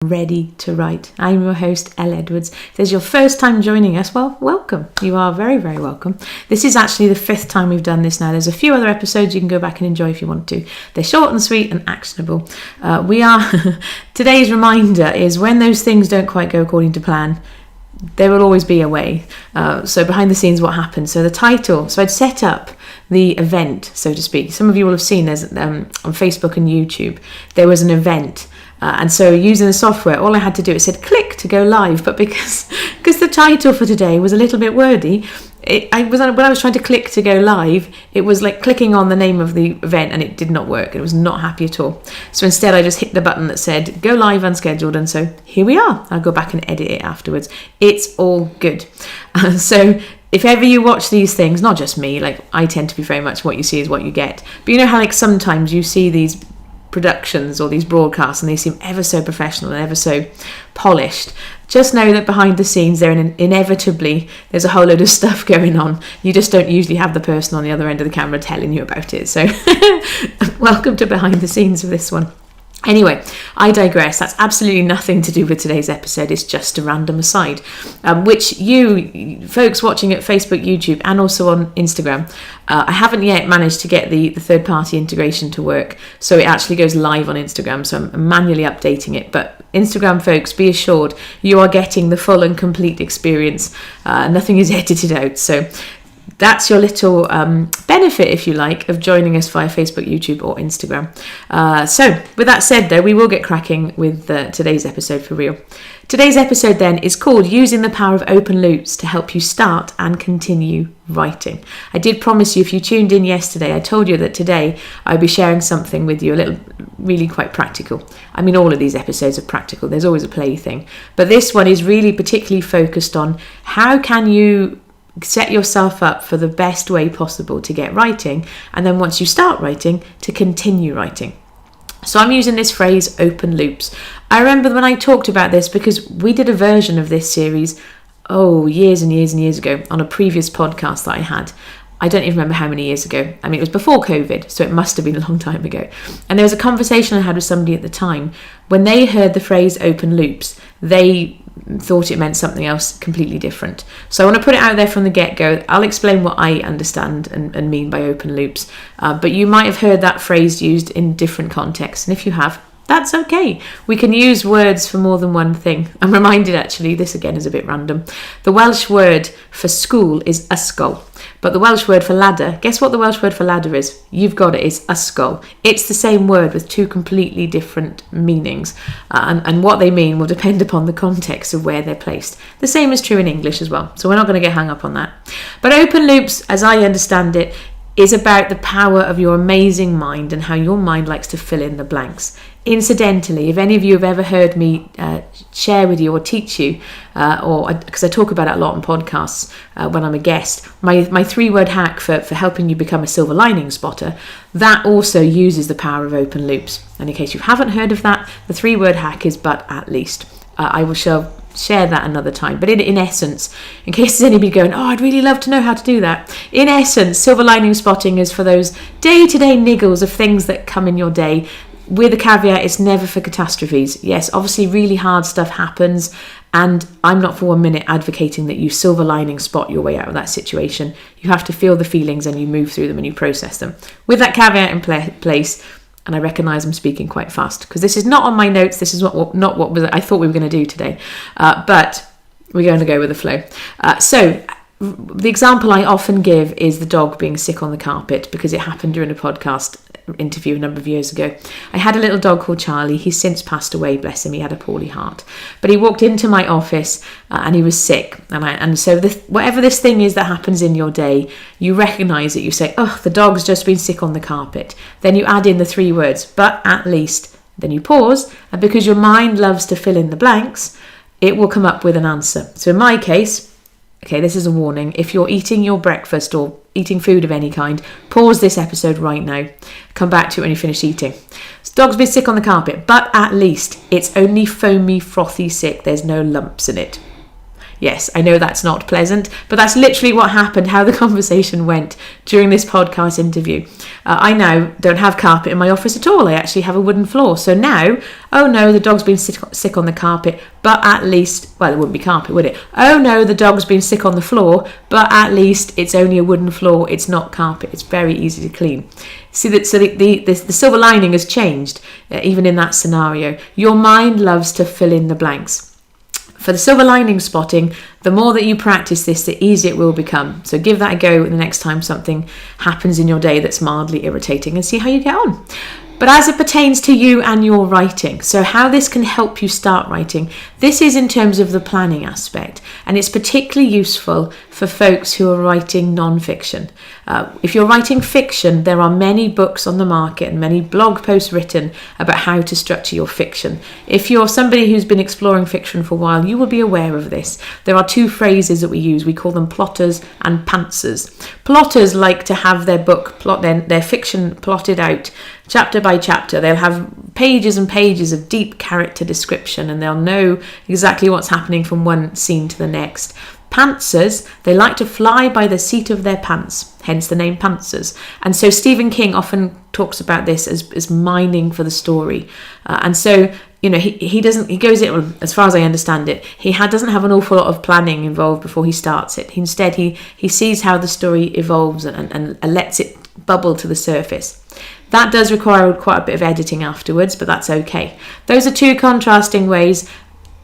Ready to write. I'm your host, Elle Edwards. If this is your first time joining us, well, welcome. You are very, very welcome. This is actually the 5th time we've done this now. There's a few other episodes you can go back and enjoy if you want to. They're short and sweet and actionable. Today's reminder is when those things don't quite go according to plan, there will always be a way. So behind the scenes, what happened? So the title, so I'd set up the event, so to speak. Some of you will have seen there's on Facebook and YouTube, there was an event. And so using the software, all I had to do, it said click to go live. But because the title for today was a little bit wordy, when I was trying to click to go live, it was like clicking on the name of the event and it did not work. It was not happy at all. So instead I just hit the button that said go live unscheduled, and so here we are. I'll go back and edit it afterwards. It's all good. So if ever you watch these things, not just me, like I tend to be very much what you see is what you get. But you know how like sometimes you see these productions or these broadcasts and they seem ever so professional and ever so polished. Just know that behind the scenes inevitably there's a whole load of stuff going on. You just don't usually have the person on the other end of the camera telling you about it. So welcome to behind the scenes of this one. Anyway, I digress. That's absolutely nothing to do with today's episode. It's just a random aside, which you folks watching at Facebook, YouTube, and also on Instagram, I haven't yet managed to get the third-party integration to work, so it actually goes live on Instagram, so I'm manually updating it. But Instagram folks, be assured you are getting the full and complete experience. Nothing is edited out, so that's your little benefit, if you like, of joining us via Facebook, YouTube or Instagram. So with that said, though, we will get cracking with today's episode for real. Today's episode then is called Using the Power of Open Loops to Help You Start and Continue Writing. I did promise you, if you tuned in yesterday, I told you that today I'd be sharing something with you, a little really quite practical. I mean, all of these episodes are practical. There's always a play thing. But this one is really particularly focused on how can you set yourself up for the best way possible to get writing, and then once you start writing, to continue writing. So I'm using this phrase, open loops. I remember when I talked about this because we did a version of this series, years and years and years ago on a previous podcast that I had. I don't even remember how many years ago. I mean, it was before COVID, so it must have been a long time ago. And there was a conversation I had with somebody at the time. When they heard the phrase open loops, they thought it meant something else completely different. So I want to put it out there from the get-go. I'll explain what I understand and mean by open loops. But you might have heard that phrase used in different contexts. And if you have, that's okay. We can use words for more than one thing. I'm reminded, actually, this again is a bit random. The Welsh word for school is ysgol. But the Welsh word for ladder, guess what the Welsh word for ladder is? You've got it, it's ysgol. It's the same word with two completely different meanings. And what they mean will depend upon the context of where they're placed. The same is true in English as well. So we're not going to get hung up on that. But open loops, as I understand it, is about the power of your amazing mind and how your mind likes to fill in the blanks. Incidentally, if any of you have ever heard me share with you or teach you, because I talk about it a lot on podcasts when I'm a guest, my 3-word hack for helping you become a silver lining spotter, that also uses the power of open loops. And in case you haven't heard of that, the 3-word hack is but at least. I will share that another time. But in essence, in case there's anybody going, I'd really love to know how to do that. In essence, silver lining spotting is for those day-to-day niggles of things that come in your day, with a caveat, it's never for catastrophes. Yes, obviously really hard stuff happens, and I'm not for 1 minute advocating that you silver lining spot your way out of that situation. You have to feel the feelings and you move through them and you process them. With that caveat in place, and I recognise I'm speaking quite fast because this is not on my notes. This is not what I thought we were going to do today, but we're going to go with the flow. So the example I often give is the dog being sick on the carpet, because it happened during a podcast interview a number of years ago. I had a little dog called Charlie. He's since passed away, bless him. He had a poorly heart. But he walked into my office and he was sick. And so whatever this thing is that happens in your day, you recognise it. You say, the dog's just been sick on the carpet. Then you add in the 3 words, but at least. Then you pause, and because your mind loves to fill in the blanks, it will come up with an answer. So in my case, okay, this is a warning. If you're eating your breakfast or eating food of any kind, pause this episode right now. Come back to it when you finish eating. So dog's been sick on the carpet, but at least it's only foamy, frothy sick. There's no lumps in it. Yes, I know that's not pleasant, but that's literally what happened, how the conversation went during this podcast interview. I now don't have carpet in my office at all. I actually have a wooden floor. So now, oh no, the dog's been sick on the carpet, but at least, well, it wouldn't be carpet, would it? Oh no, the dog's been sick on the floor, but at least it's only a wooden floor. It's not carpet. It's very easy to clean. See that? So the silver lining has changed, even in that scenario. Your mind loves to fill in the blanks. For the silver lining spotting, the more that you practice this, the easier it will become. So give that a go the next time something happens in your day that's mildly irritating, and see how you get on. But as it pertains to you and your writing, so how this can help you start writing, this is in terms of the planning aspect, and it's particularly useful for folks who are writing non-fiction. If you're writing fiction, there are many books on the market and many blog posts written about how to structure your fiction. If you're somebody who's been exploring fiction for a while, you will be aware of this. There are two phrases that we use. We call them plotters and pantsers. Plotters like to have their their fiction plotted out chapter by chapter. They'll have pages and pages of deep character description, and they'll know exactly what's happening from one scene to the next. Pantsers, they like to fly by the seat of their pants, hence the name pantsers. And so Stephen King often talks about this as mining for the story. And so, you know, he goes it, as far as I understand it, doesn't have an awful lot of planning involved before he starts it. Instead, he sees how the story evolves and lets it bubble to the surface. That does require quite a bit of editing afterwards, but that's okay. Those are two contrasting ways.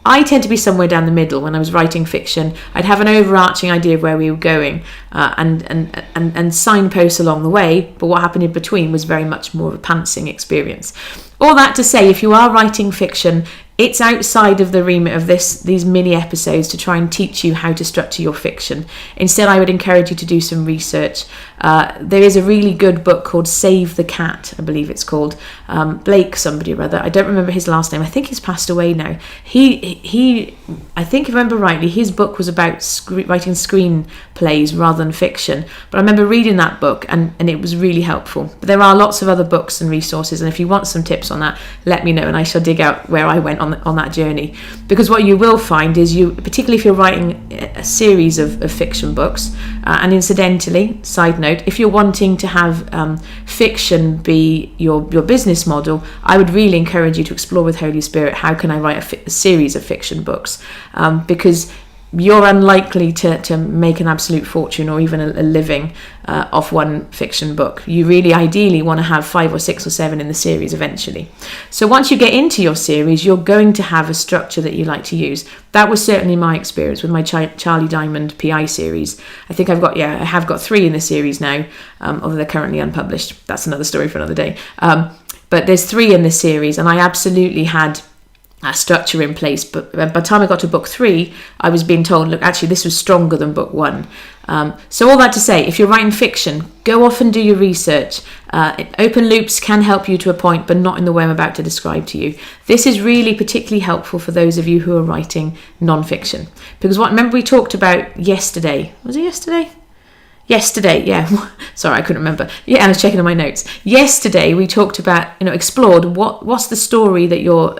I tend to be somewhere down the middle. When I was writing fiction, I'd have an overarching idea of where we were going and signposts along the way, but what happened in between was very much more of a pantsing experience. All that to say, if you are writing fiction, it's outside of the remit of these mini episodes to try and teach you how to structure your fiction. Instead, I would encourage you to do some research. There is a really good book called Save the Cat, I believe it's called. Blake somebody or other. I don't remember his last name. I think he's passed away now. He I think if I remember rightly, his book was about writing screenplays rather than fiction. But I remember reading that book and it was really helpful. But there are lots of other books and resources, and if you want some tips on that, let me know and I shall dig out where I went on that journey. Because what you will find is particularly if you're writing a series of fiction books, and incidentally, side note, if you're wanting to have fiction be your business model, I would really encourage you to explore with Holy Spirit, how can I write a series of fiction books? Because you're unlikely to make an absolute fortune or even a living off one fiction book. You really ideally want to have 5 or 6 or 7 in the series eventually. So once you get into your series, you're going to have a structure that you like to use. That was certainly my experience with my Charlie Diamond PI series. I think I have got 3 in the series now, although they're currently unpublished. That's another story for another day. But there's 3 in the series, and I absolutely had a structure in place, but by the time I got to book 3, I was being told, look, actually this was stronger than book 1. So all that to say, if you're writing fiction, go off and do your research. Open loops can help you to a point, but not in the way I'm about to describe to you. This is really particularly helpful for those of you who are writing non-fiction, because remember we talked about yesterday, was it yesterday? Yesterday, yeah. Sorry, I couldn't remember. Yeah, I was checking on my notes. Yesterday, we talked about, explored what's the story that your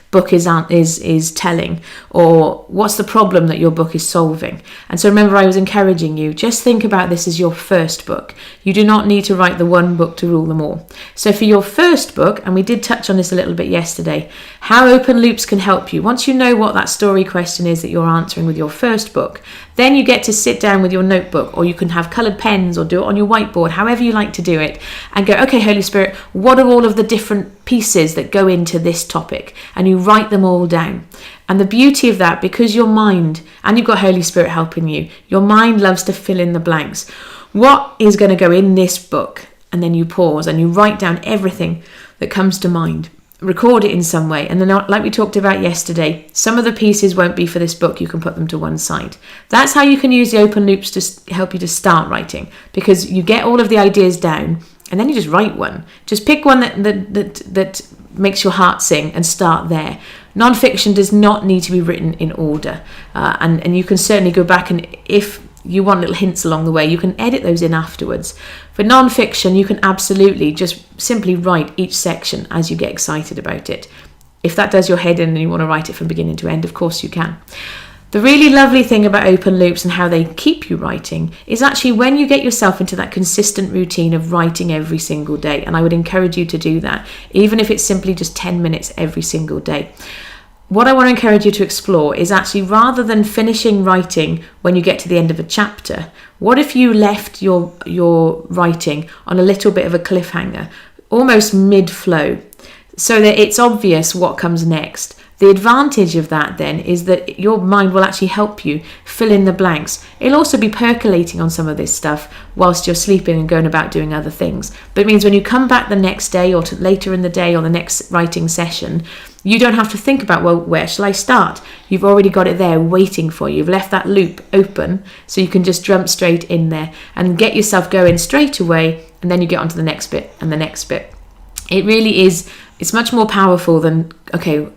book is telling, or what's the problem that your book is solving. And so remember, I was encouraging you, just think about this as your first book. You do not need to write the one book to rule them all. So for your first book, and we did touch on this a little bit yesterday, how open loops can help you. Once you know what that story question is that you're answering with your first book, then you get to sit down with your notebook, or you can have coloured pens or do it on your whiteboard, however you like to do it, and go, okay, Holy Spirit, what are all of the different pieces that go into this topic? And you write them all down. And the beauty of that, because your mind, and you've got Holy Spirit helping you, your mind loves to fill in the blanks. What is going to go in this book? And then you pause and you write down everything that comes to mind. Record it in some way, and then, like we talked about yesterday, some of the pieces won't be for this book. You can put them to one side. That's how you can use the open loops to help you to start writing, because you get all of the ideas down and then you just write one. Just pick one that makes your heart sing and start there. Non-fiction does not need to be written in order, and you can certainly go back, and if you want little hints along the way, you can edit those in afterwards. For non-fiction, you can absolutely just simply write each section as you get excited about it. If that does your head in and you want to write it from beginning to end, of course you can. The really lovely thing about open loops and how they keep you writing is actually when you get yourself into that consistent routine of writing every single day, and I would encourage you to do that, even if it's simply just 10 minutes every single day. What I want to encourage you to explore is actually, rather than finishing writing when you get to the end of a chapter, what if you left your writing on a little bit of a cliffhanger, almost mid-flow, so that it's obvious what comes next? The advantage of that then is that your mind will actually help you fill in the blanks. It'll also be percolating on some of this stuff whilst you're sleeping and going about doing other things. But it means when you come back the next day or later in the day or the next writing session, you don't have to think about, well, where shall I start? You've already got it there waiting for you. You've left that loop open so you can just jump straight in there and get yourself going straight away, and then you get onto the next bit and the next bit. It really is, it's much more powerful than,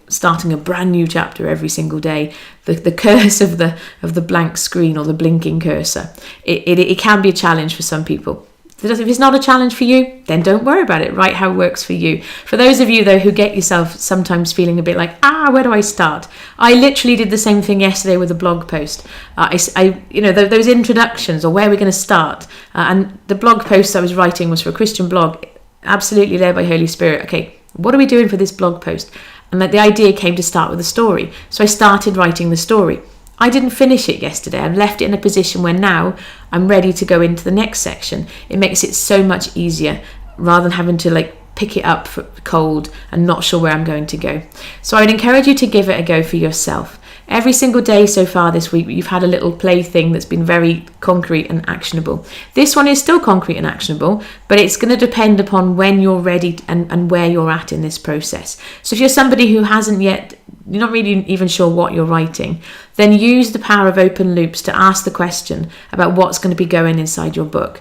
starting a brand new chapter every single day. The curse of the blank screen or the blinking cursor. It can be a challenge for some people. If it's not a challenge for you, then don't worry about it. Write how it works for you. For those of you, though, who get yourself sometimes feeling a bit like, where do I start? I literally did the same thing yesterday with a blog post. Those introductions, or where we're going to start. And the blog post I was writing was for a Christian blog, absolutely led by Holy Spirit. Okay, what are we doing for this blog post? And the idea came to start with a story. So I started writing the story. I didn't finish it yesterday. I've left it in a position where now I'm ready to go into the next section. It makes it so much easier rather than having to pick it up cold and not sure where I'm going to go. So I would encourage you to give it a go for yourself. Every single day so far this week, you've had a little play thing that's been very concrete and actionable. This one is still concrete and actionable, but it's going to depend upon when you're ready and where you're at in this process. So if you're somebody who you're not really even sure what you're writing, then use the power of open loops to ask the question about what's going to be going inside your book.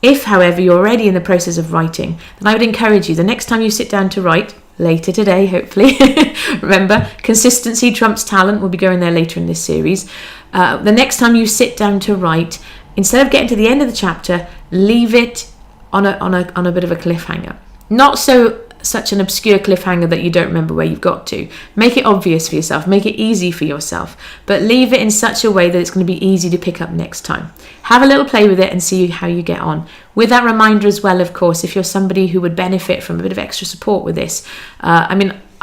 If, however, you're already in the process of writing, then I would encourage you, the next time you sit down to write, later today, hopefully. Remember, consistency trumps talent. We'll be going there later in this series. The next time you sit down to write, instead of getting to the end of the chapter, leave it on a bit of a cliffhanger. Not such an obscure cliffhanger that you don't remember where you've got to. Make it obvious for yourself. Make it easy for yourself. But leave it in such a way that it's going to be easy to pick up next time. Have a little play with it and see how you get on. With that reminder as well, of course, if you're somebody who would benefit from a bit of extra support with this,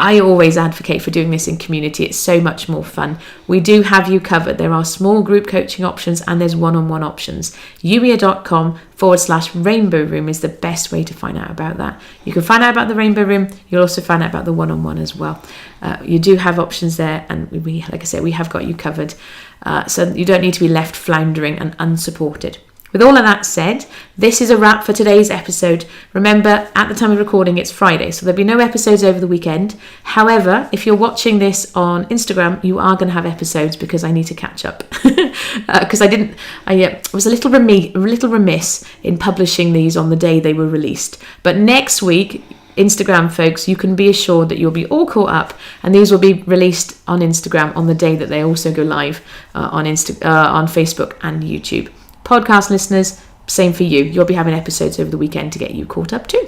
I always advocate for doing this in community. It's so much more fun. We do have you covered. There are small group coaching options and there's one-on-one options. Youier.com/rainbow room is the best way to find out about that. You can find out about the rainbow room. You'll also find out about the one-on-one as well. You do have options there, and we, like I said, we have got you covered. So you don't need to be left floundering and unsupported. With all of that said, this is a wrap for today's episode. Remember, at the time of recording, it's Friday, so there'll be no episodes over the weekend. However, if you're watching this on Instagram, you are going to have episodes because I need to catch up. Because I was a little remiss in publishing these on the day they were released. But next week, Instagram folks, you can be assured that you'll be all caught up, and these will be released on Instagram on the day that they also go live on Facebook and YouTube. Podcast listeners, same for you. You'll be having episodes over the weekend to get you caught up too.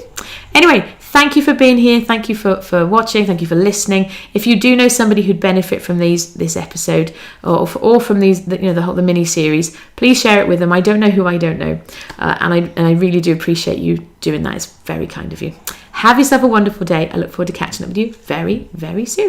Anyway, thank you for being here. Thank you for watching. Thank you for listening. If you do know somebody who'd benefit from this episode or from these, the mini series, please share it with them. I don't know who I don't know, and I really do appreciate you doing that. It's very kind of you. Have yourself a wonderful day. I look forward to catching up with you very, very soon.